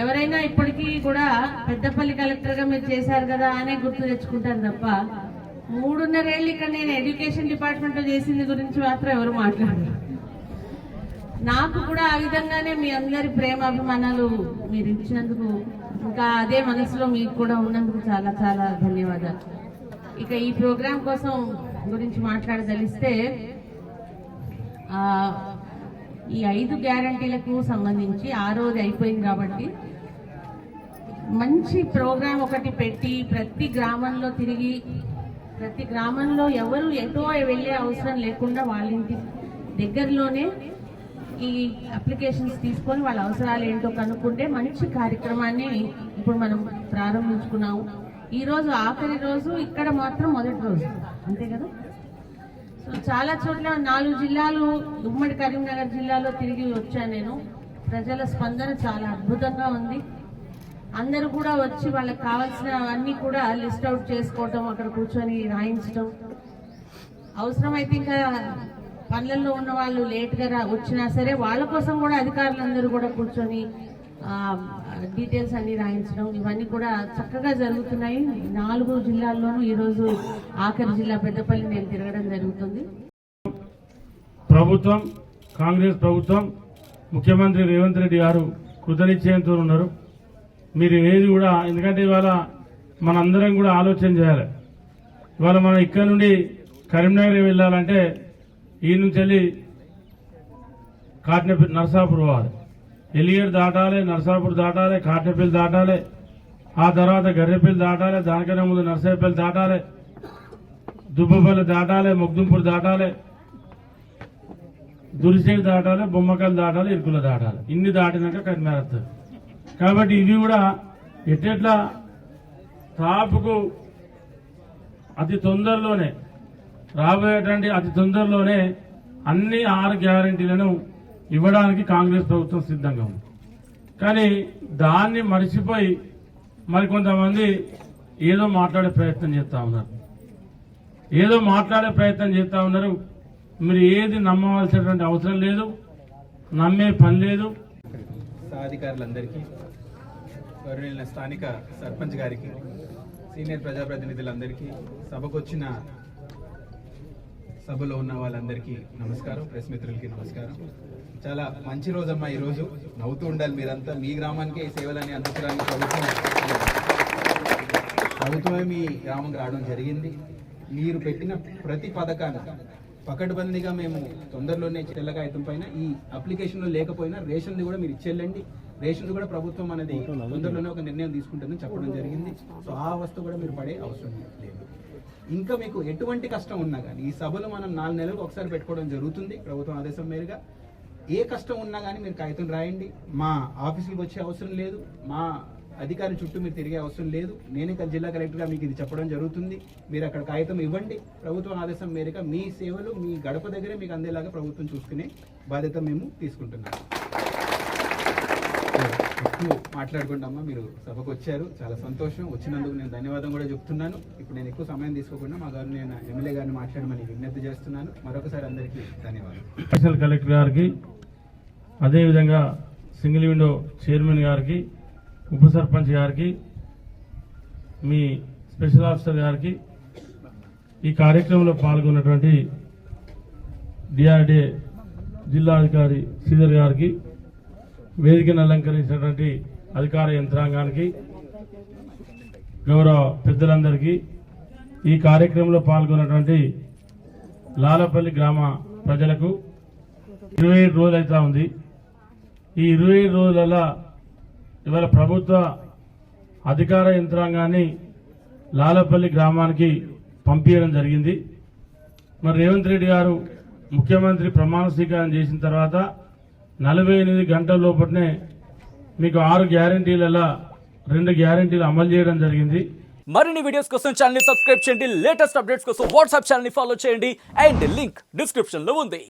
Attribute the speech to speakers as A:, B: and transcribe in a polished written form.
A: ఎవరైనా ఇప్పటికీ కూడా పెద్దపల్లి కలెక్టర్గా మీరు చేశారు కదా అనే గుర్తు తెచ్చుకుంటారు తప్ప 3.5 ఏళ్ళు ఇక్కడ నేను ఎడ్యుకేషన్ డిపార్ట్మెంట్లో చేసింది గురించి మాత్రం ఎవరు మాట్లాడరు. నాకు కూడా ఆ విధంగానే మీ అందరి ప్రేమ అభిమానాలు మీరు ఇచ్చినందుకు, ఇంకా అదే మనసులో మీకు కూడా ఉన్నందుకు చాలా చాలా ధన్యవాదాలు. ఇక ఈ ప్రోగ్రాం కోసం గురించి మాట్లాడదలిస్తే, ఈ 5 గ్యారంటీలకు సంబంధించి ఆ రోజు అయిపోయింది కాబట్టి మంచి ప్రోగ్రాం ఒకటి పెట్టి ప్రతి గ్రామంలో తిరిగి ప్రతి గ్రామంలో ఎవరు ఎటో వెళ్ళే అవసరం లేకుండా వాళ్ళ ఇంటి దగ్గరలోనే ఈ అప్లికేషన్స్ తీసుకొని వాళ్ళ అవసరాలు ఏంటో కనుక్కుంటే మంచి కార్యక్రమాన్ని ఇప్పుడు మనం ప్రారంభించుకున్నాము. ఈరోజు ఆఖరి రోజు, ఇక్కడ మాత్రం మొదటి రోజు, అంతే కదా. సో చాలా చోట్ల 4 జిల్లాలు, ఉమ్మడి కరీంనగర్ జిల్లాలో తిరిగి వచ్చాను నేను. ప్రజల స్పందన చాలా అద్భుతంగా ఉంది. అందరూ కూడా వచ్చి వాళ్ళకి కావాల్సినవన్నీ కూడా లిస్ట్ అవుట్ చేసుకోవటం, అక్కడ కూర్చొని రాయించడం, అవసరమైతే ఇంకా పనులలో ఉన్న వాళ్ళు లేట్గా వచ్చినా సరే వాళ్ళ కోసం కూడా అధికారులందరూ కూడా కూర్చొని డీటెయిల్స్ అన్ని రాయించడం, ఇవన్నీ కూడా చక్కగా జరుగుతున్నాయి. 4 జిల్లాల్లోనూ ఈరోజు ఆఖరి జిల్లా పెద్దపల్లి నేను తిరగడం జరుగుతుంది.
B: ప్రభుత్వం, కాంగ్రెస్ ప్రభుత్వం, ముఖ్యమంత్రి రేవంత్ రెడ్డి గారు కృతనిశ్చయంతో ఉన్నారు. మీరు ఏది కూడా, ఎందుకంటే ఇవాళ మనందరం కూడా ఆలోచన చేయాలి. ఇవాళ మనం ఇక్కడ నుండి కరీంనగర్ వెళ్ళాలంటే ఈ నుంచి వెళ్ళి కాట్నపల్లి, నర్సాపూర్ పోవాలి, ఎలిగేట్ దాటాలి, నర్సాపూర్ దాటాలి, కాట్నపల్లి దాటాలి, ఆ తర్వాత గర్రెపల్లి దాటాలి, దానికన్నా ముందు నర్సాపల్లి దాటాలి, దుబ్బపల్లి దాటాలి, ముగ్దుంపూర్ దాటాలి, దురిసేడు దాటాలి, బొమ్మకల్ దాటాలి, ఇరుకుల దాటాలి. ఇన్ని దాటినాక కరీంనగర్ వస్తుంది. కాబట్టి ఇవి కూడా ఎట్లా టాప్కు అతి తొందరలోనే రాబోయేటువంటి అతి తొందరలోనే అన్ని 6 గ్యారంటీలను ఇవ్వడానికి కాంగ్రెస్ ప్రభుత్వం సిద్ధంగా ఉంది. కానీ దాన్ని మరిచిపోయి మరికొంతమంది ఏదో మాట్లాడే ప్రయత్నం చేస్తూ ఉన్నారు. మీరు ఏది నమ్మవలసినటువంటి అవసరం లేదు, నమ్మే పని లేదు.
C: అధికారులందరికీ, గౌరవనీయులైన స్థానిక సర్పంచ్ గారికి, సీనియర్ ప్రజాప్రతినిధులందరికీ, సభకొచ్చిన సభలో ఉన్న వాళ్ళందరికీ నమస్కారం, ప్రెస్ మిత్రులకి నమస్కారం. చాలా మంచి రోజమ్మా ఈరోజు. నవ్వుతూ ఉండాలి మీరంతా. మీ గ్రామానికే ఈ సేవలని అందించడానికి ప్రభుత్వమే మీ గ్రామంకి రావడం జరిగింది. మీరు పెట్టిన ప్రతి పథకాన్ని పకడ్బందీగా మేము తొందరలోనే తెల్ల కాగితం పైన ఈ అప్లికేషన్లో లేకపోయినా రేషన్ది కూడా మీరు ఇచ్చేళ్ళండి. రేషన్ కూడా ప్రభుత్వం అనేది తొందరలోనే ఒక నిర్ణయం తీసుకుంటుందని చెప్పడం జరిగింది. సో ఆ అవస్థ కూడా మీరు పడే అవసరం లేదు. ఇంకా మీకు ఎటువంటి కష్టం ఉన్నా కానీ ఈ సభలు మనం 4 నెలలకు ఒకసారి పెట్టుకోవడం జరుగుతుంది ప్రభుత్వం ఆదేశం మేరగా. ఏ కష్టం ఉన్నా కానీ మీరు కాగితం రాయండి. మా ఆఫీసులకు వచ్చే అవసరం లేదు, మా అధికారి చుట్టూ మీరు తిరిగే అవసరం లేదు. నేనే జిల్లా కలెక్టర్గా మీకు ఇది చెప్పడం జరుగుతుంది. మీరు అక్కడ కాగితం ఇవ్వండి. ప్రభుత్వం ఆదేశం మేరకు మీ సేవలు మీ గడప దగ్గరే మీకు అందేలాగా ప్రభుత్వం చూసుకునే బాధ్యత మేము తీసుకుంటున్నాము. ఎక్కువ మాట్లాడుకుంటామా, మీరు సభకు వచ్చారు, చాలా సంతోషం. వచ్చినందుకు నేను ధన్యవాదం కూడా చెప్తున్నాను. ఇప్పుడు నేను ఎక్కువ సమయం తీసుకోకుండా మా గారు నేను ఎమ్మెల్యే గారిని మాట్లాడమని విజ్ఞప్తి చేస్తున్నాను. మరొకసారి అందరికీ ధన్యవాదాలు.
B: స్పెషల్ కలెక్టర్ గారికి, అదేవిధంగా సింగిల్ విండో చైర్మన్ గారికి, ఉప సర్పంచ్ గారికి, మీ స్పెషల్ ఆఫీసర్ గారికి, ఈ కార్యక్రమంలో పాల్గొన్నటువంటి డిఆర్డీఏ జిల్లాధికారి శ్రీధర్ గారికి, వేదికను అలంకరించినటువంటి అధికార యంత్రాంగానికి, గౌరవ పెద్దలందరికీ, ఈ కార్యక్రమంలో పాల్గొన్నటువంటి లాలపల్లి గ్రామ ప్రజలకు 27 రోజులు అవుతా ఉంది. ఈ 27 రోజులలో ఇవాళ ప్రభుత్వ అధికార యంత్రాంగాన్ని లాలపల్లి గ్రామానికి పంపించడం జరిగింది. మరి రేవంత్ రెడ్డి గారు ముఖ్యమంత్రి ప్రమాణ స్వీకారం చేసిన తర్వాత 48 గంటల లోపలనే మీకు 6 గ్యారంటీలలో 2 గ్యారంటీలు అమలు చేయడం జరిగింది.
D: మరిన్ని వీడియోస్ కోసం ఛానల్ ని సబ్స్క్రైబ్ చేయండి. లేటెస్ట్ అప్డేట్స్ కోసం వాట్సాప్ ఛానల్ ని ఫాలో చేయండి. అండ్ లింక్ డిస్క్రిప్షన్ లో ఉంది.